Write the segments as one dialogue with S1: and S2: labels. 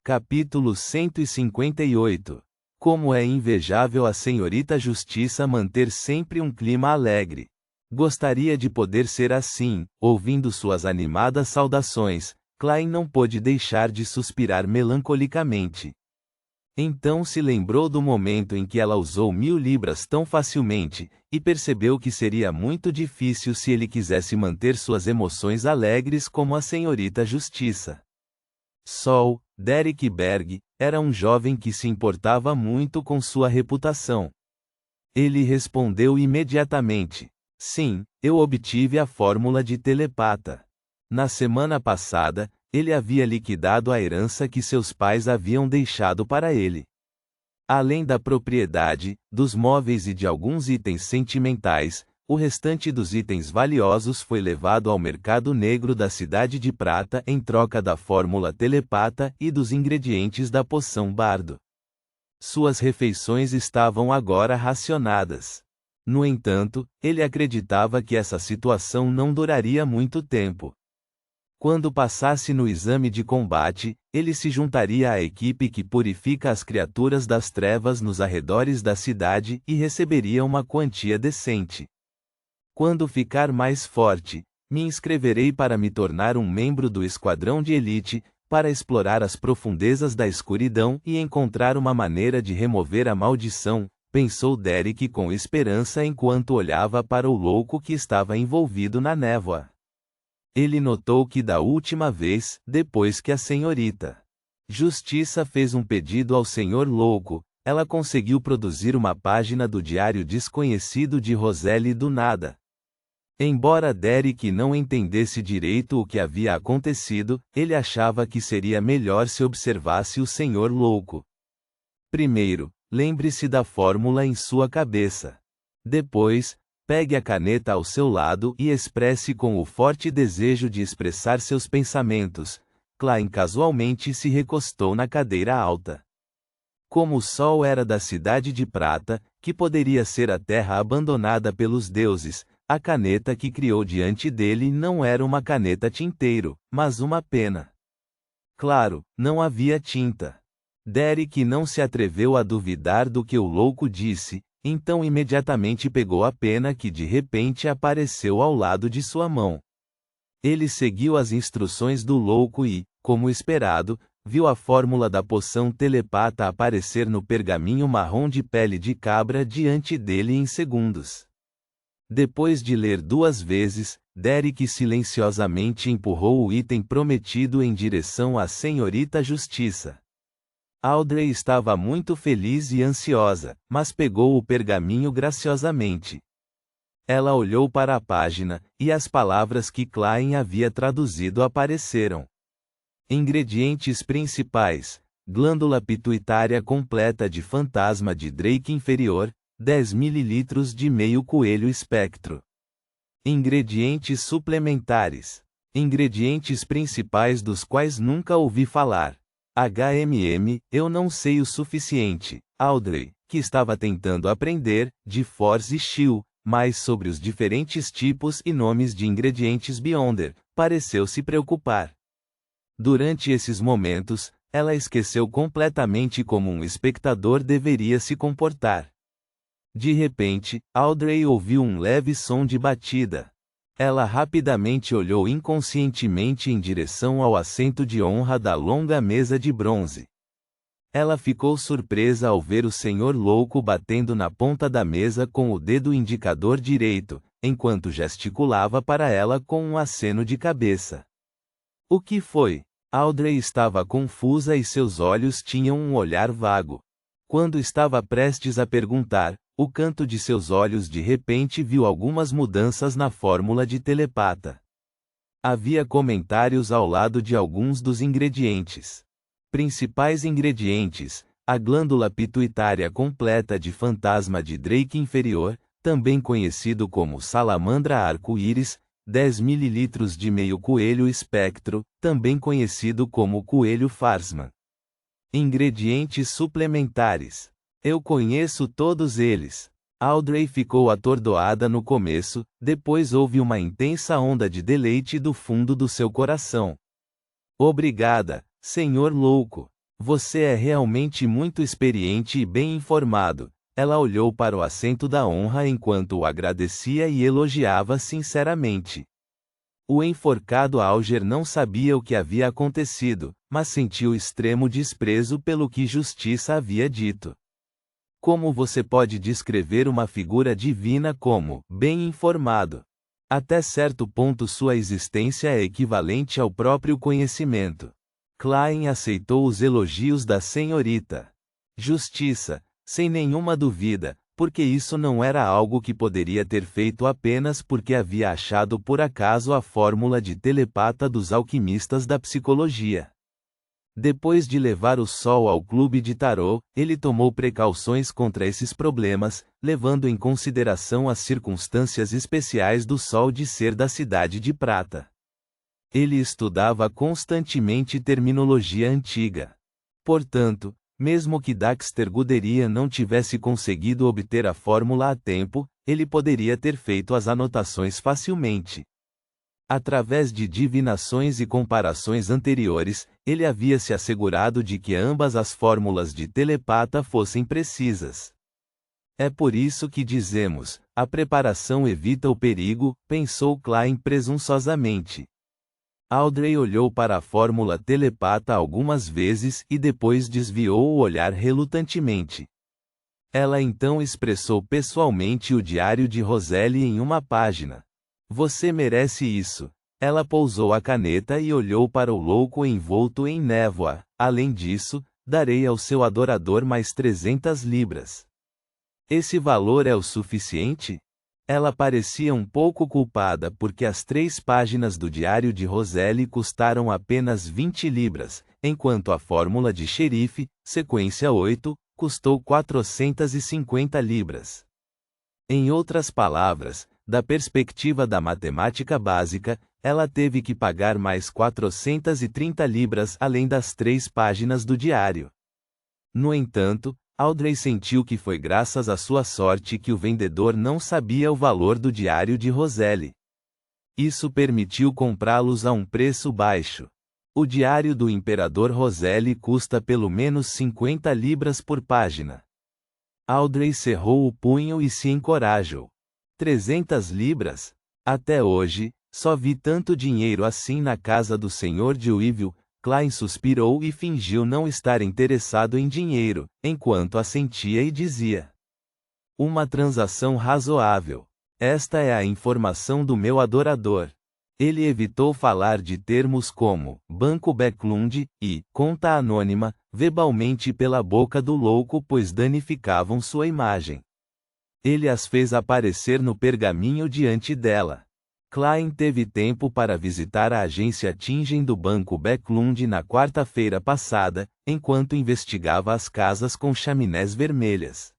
S1: Capítulo 158. Como é invejável a senhorita Justiça manter sempre um clima alegre. Gostaria de poder ser assim. Ouvindo suas animadas saudações, Klein não pôde deixar de suspirar melancolicamente. Então se lembrou do momento em que ela usou 1000 libras tão facilmente, e percebeu que seria muito difícil se ele quisesse manter suas emoções alegres como a senhorita Justiça. Sol, Derek Berg, era um jovem que se importava muito com sua reputação. Ele respondeu imediatamente: sim, eu obtive a fórmula de telepata. Na semana passada, ele havia liquidado a herança que seus pais haviam deixado para ele. Além da propriedade, dos móveis e de alguns itens sentimentais, o restante dos itens valiosos foi levado ao mercado negro da cidade de Prata em troca da fórmula telepata e dos ingredientes da poção Bardo. Suas refeições estavam agora racionadas. No entanto, ele acreditava que essa situação não duraria muito tempo. Quando passasse no exame de combate, ele se juntaria à equipe que purifica as criaturas das trevas nos arredores da cidade e receberia uma quantia decente. Quando ficar mais forte, me inscreverei para me tornar um membro do esquadrão de elite, para explorar as profundezas da escuridão e encontrar uma maneira de remover a maldição, pensou Derek com esperança enquanto olhava para o louco que estava envolvido na névoa. Ele notou que da última vez, depois que a senhorita Justiça fez um pedido ao senhor louco, ela conseguiu produzir uma página do Diário Desconhecido de Roselle do nada. Embora Derek não entendesse direito o que havia acontecido, ele achava que seria melhor se observasse o senhor louco. Primeiro, lembre-se da fórmula em sua cabeça. Depois, pegue a caneta ao seu lado e expresse com o forte desejo de expressar seus pensamentos. Klein casualmente se recostou na cadeira alta. Como o sol era da cidade de Prata, que poderia ser a terra abandonada pelos deuses, a caneta que criou diante dele não era uma caneta tinteiro, mas uma pena. Claro, não havia tinta. Derek não se atreveu a duvidar do que o louco disse, então imediatamente pegou a pena que de repente apareceu ao lado de sua mão. Ele seguiu as instruções do louco e, como esperado, viu a fórmula da poção telepata aparecer no pergaminho marrom de pele de cabra diante dele em segundos. Depois de ler 2 vezes, Derek silenciosamente empurrou o item prometido em direção à senhorita Justiça. Audrey estava muito feliz e ansiosa, mas pegou o pergaminho graciosamente. Ela olhou para a página, e as palavras que Klein havia traduzido apareceram. Ingredientes principais: glândula pituitária completa de fantasma de Drake inferior, 10 ml de meio coelho espectro. Ingredientes suplementares. Ingredientes principais dos quais nunca ouvi falar. eu não sei o suficiente. Audrey, que estava tentando aprender, de Force Shield, mais sobre os diferentes tipos e nomes de ingredientes Beyonder, pareceu se preocupar. Durante esses momentos, ela esqueceu completamente como um espectador deveria se comportar. De repente, Audrey ouviu um leve som de batida. Ela rapidamente olhou inconscientemente em direção ao assento de honra da longa mesa de bronze. Ela ficou surpresa ao ver o senhor louco batendo na ponta da mesa com o dedo indicador direito, enquanto gesticulava para ela com um aceno de cabeça. O que foi? Audrey estava confusa e seus olhos tinham um olhar vago. Quando estava prestes a perguntar, o canto de seus olhos de repente viu algumas mudanças na fórmula de telepata. Havia comentários ao lado de alguns dos ingredientes. Principais ingredientes: a glândula pituitária completa de fantasma de Drake inferior, também conhecido como salamandra arco-íris, 10 ml de meio coelho espectro, também conhecido como coelho Farsman. Ingredientes suplementares. Eu conheço todos eles. Audrey ficou atordoada no começo, depois houve uma intensa onda de deleite do fundo do seu coração. Obrigada, senhor louco. Você é realmente muito experiente e bem informado. Ela olhou para o assento da honra enquanto o agradecia e elogiava sinceramente. O enforcado Alger não sabia o que havia acontecido, mas sentiu extremo desprezo pelo que Justiça havia dito. Como você pode descrever uma figura divina como bem informado? Até certo ponto sua existência é equivalente ao próprio conhecimento. Klein aceitou os elogios da senhorita Justiça, sem nenhuma dúvida, porque isso não era algo que poderia ter feito apenas porque havia achado por acaso a fórmula de telepata dos alquimistas da psicologia. Depois de levar o sol ao clube de tarô, ele tomou precauções contra esses problemas, levando em consideração as circunstâncias especiais do sol de ser da cidade de prata. Ele estudava constantemente terminologia antiga. Portanto, mesmo que Dexter Guderian não tivesse conseguido obter a fórmula a tempo, ele poderia ter feito as anotações facilmente. Através de divinações e comparações anteriores, ele havia se assegurado de que ambas as fórmulas de telepata fossem precisas. É por isso que dizemos, a preparação evita o perigo, pensou Klein presunçosamente. Audrey olhou para a fórmula telepata algumas vezes e depois desviou o olhar relutantemente. Ela então expressou pessoalmente o diário de Roselli em uma página. Você merece isso. Ela pousou a caneta e olhou para o louco envolto em névoa. Além disso, darei ao seu adorador mais 300 libras. Esse valor é o suficiente? Ela parecia um pouco culpada porque as 3 páginas do diário de Roselli custaram apenas 20 libras, enquanto a fórmula de xerife, sequência 8, custou 450 libras. Em outras palavras, da perspectiva da matemática básica, ela teve que pagar mais 430 libras além das 3 páginas do diário. No entanto, Audrey sentiu que foi graças à sua sorte que o vendedor não sabia o valor do diário de Roselli. Isso permitiu comprá-los a um preço baixo. O diário do imperador Roselli custa pelo menos 50 libras por página. Audrey cerrou o punho e se encorajou. 300 libras? Até hoje, só vi tanto dinheiro assim na casa do Sr. de Weevil. Klein suspirou e fingiu não estar interessado em dinheiro, enquanto assentia e dizia: uma transação razoável. Esta é a informação do meu adorador. Ele evitou falar de termos como Banco Backlund e conta anônima, verbalmente pela boca do louco, pois danificavam sua imagem. Ele as fez aparecer no pergaminho diante dela. Klein teve tempo para visitar a agência Tingen do Banco Backlund na quarta-feira passada, enquanto investigava as casas com chaminés vermelhas.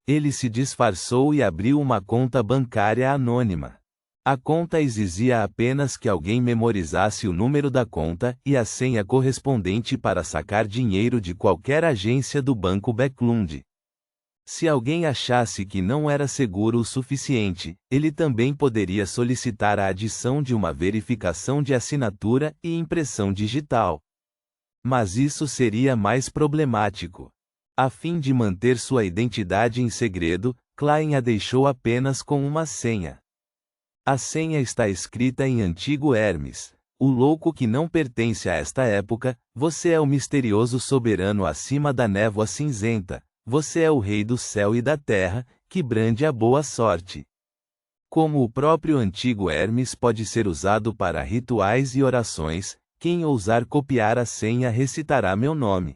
S1: Ele se disfarçou e abriu uma conta bancária anônima. A conta exigia apenas que alguém memorizasse o número da conta e a senha correspondente para sacar dinheiro de qualquer agência do Banco Backlund. Se alguém achasse que não era seguro o suficiente, ele também poderia solicitar a adição de uma verificação de assinatura e impressão digital. Mas isso seria mais problemático. A fim de manter sua identidade em segredo, Klein a deixou apenas com uma senha. A senha está escrita em antigo Hermes. O louco que não pertence a esta época, você é o misterioso soberano acima da névoa cinzenta. Você é o rei do céu e da terra, que brande a boa sorte. Como o próprio antigo Hermes pode ser usado para rituais e orações, quem ousar copiar a senha recitará meu nome.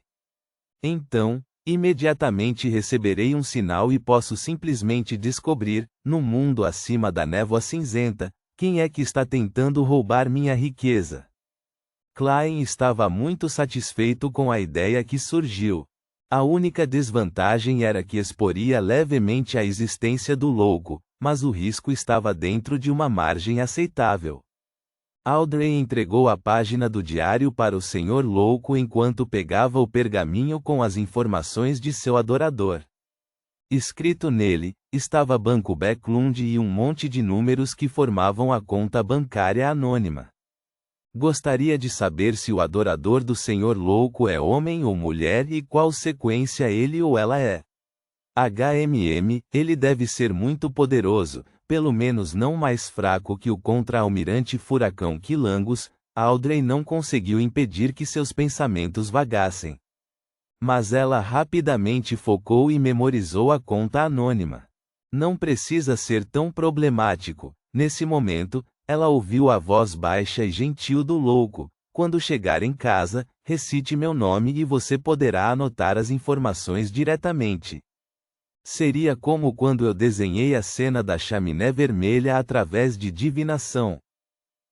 S1: Então, imediatamente receberei um sinal e posso simplesmente descobrir, no mundo acima da névoa cinzenta, quem é que está tentando roubar minha riqueza. Klein estava muito satisfeito com a ideia que surgiu. A única desvantagem era que exporia levemente a existência do louco, mas o risco estava dentro de uma margem aceitável. Audrey entregou a página do diário para o senhor louco enquanto pegava o pergaminho com as informações de seu adorador. Escrito nele, estava Banco Backlund e um monte de números que formavam a conta bancária anônima. Gostaria de saber se o adorador do Senhor louco é homem ou mulher e qual sequência ele ou ela é. Ele deve ser muito poderoso, pelo menos não mais fraco que o contra-almirante Furacão Quilangos. Audrey não conseguiu impedir que seus pensamentos vagassem. Mas ela rapidamente focou e memorizou a conta anônima. Não precisa ser tão problemático. Nesse momento, ela ouviu a voz baixa e gentil do louco. Quando chegar em casa, recite meu nome e você poderá anotar as informações diretamente. Seria como quando eu desenhei a cena da chaminé vermelha através de divinação.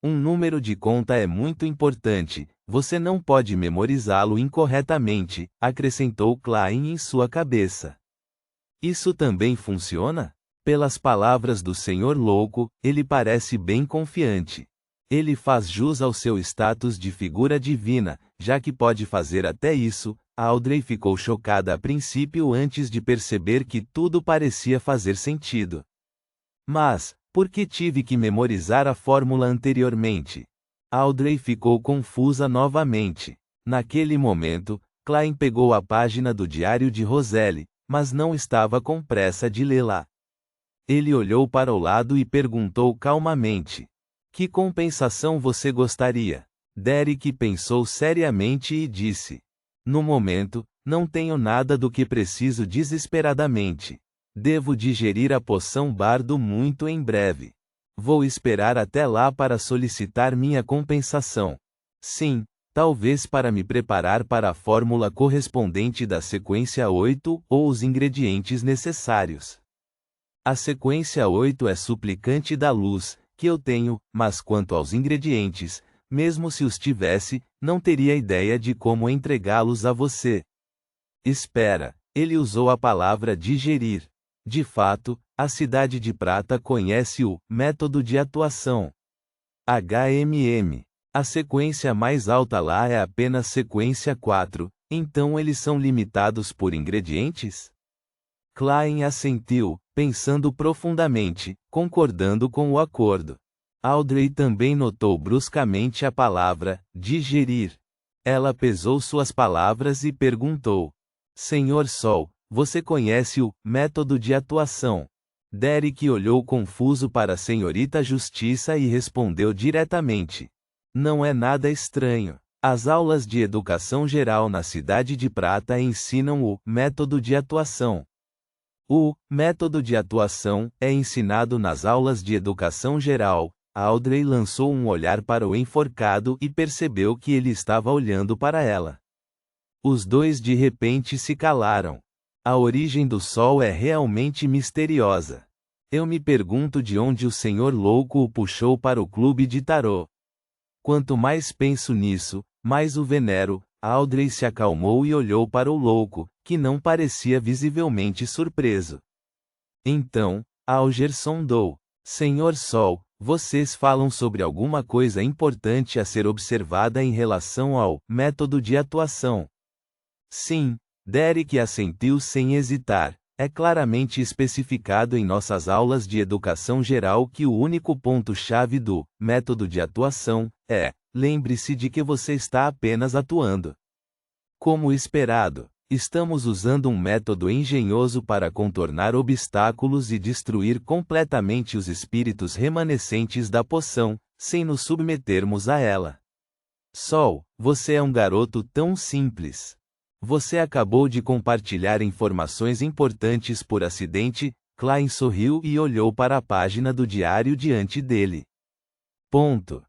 S1: Um número de conta é muito importante, você não pode memorizá-lo incorretamente, acrescentou Klein em sua cabeça. Isso também funciona? Pelas palavras do Senhor Louco, ele parece bem confiante. Ele faz jus ao seu status de figura divina, já que pode fazer até isso. Audrey ficou chocada a princípio antes de perceber que tudo parecia fazer sentido. Mas, por que tive que memorizar a fórmula anteriormente? Audrey ficou confusa novamente. Naquele momento, Klein pegou a página do diário de Roselle, mas não estava com pressa de lê-la. Ele olhou para o lado e perguntou calmamente: que compensação você gostaria? Derek pensou seriamente e disse: no momento, não tenho nada do que preciso desesperadamente. Devo digerir a poção bardo muito em breve. Vou esperar até lá para solicitar minha compensação. Sim, talvez para me preparar para a fórmula correspondente da sequência 8 ou os ingredientes necessários. A sequência 8 é suplicante da luz, que eu tenho, mas quanto aos ingredientes, mesmo se os tivesse, não teria ideia de como entregá-los a você. Espera, ele usou a palavra digerir. De fato, a Cidade de Prata conhece o método de atuação. A sequência mais alta lá é apenas sequência 4, então eles são limitados por ingredientes? Klein assentiu, pensando profundamente, concordando com o acordo. Audrey também notou bruscamente a palavra digerir. Ela pesou suas palavras e perguntou: Senhor Sol, você conhece o método de atuação? Derek olhou confuso para a Senhorita Justiça e respondeu diretamente: não é nada estranho. As aulas de educação geral na Cidade de Prata ensinam o método de atuação. O método de atuação é ensinado nas aulas de educação geral. Audrey lançou um olhar para o enforcado e percebeu que ele estava olhando para ela. Os dois de repente se calaram. A origem do sol é realmente misteriosa. Eu me pergunto de onde o Senhor Louco o puxou para o clube de tarô. Quanto mais penso nisso, mais o venero. Audrey se acalmou e olhou para o louco, que não parecia visivelmente surpreso. Então, Alger sondou: Senhor Sol, vocês falam sobre alguma coisa importante a ser observada em relação ao método de atuação? Sim, Derek assentiu sem hesitar. É claramente especificado em nossas aulas de educação geral que o único ponto-chave do método de atuação é: lembre-se de que você está apenas atuando. Como esperado, estamos usando um método engenhoso para contornar obstáculos e destruir completamente os espíritos remanescentes da poção, sem nos submetermos a ela. Sol, você é um garoto tão simples. Você acabou de compartilhar informações importantes por acidente. Klein sorriu e olhou para a página do diário diante dele. Ponto.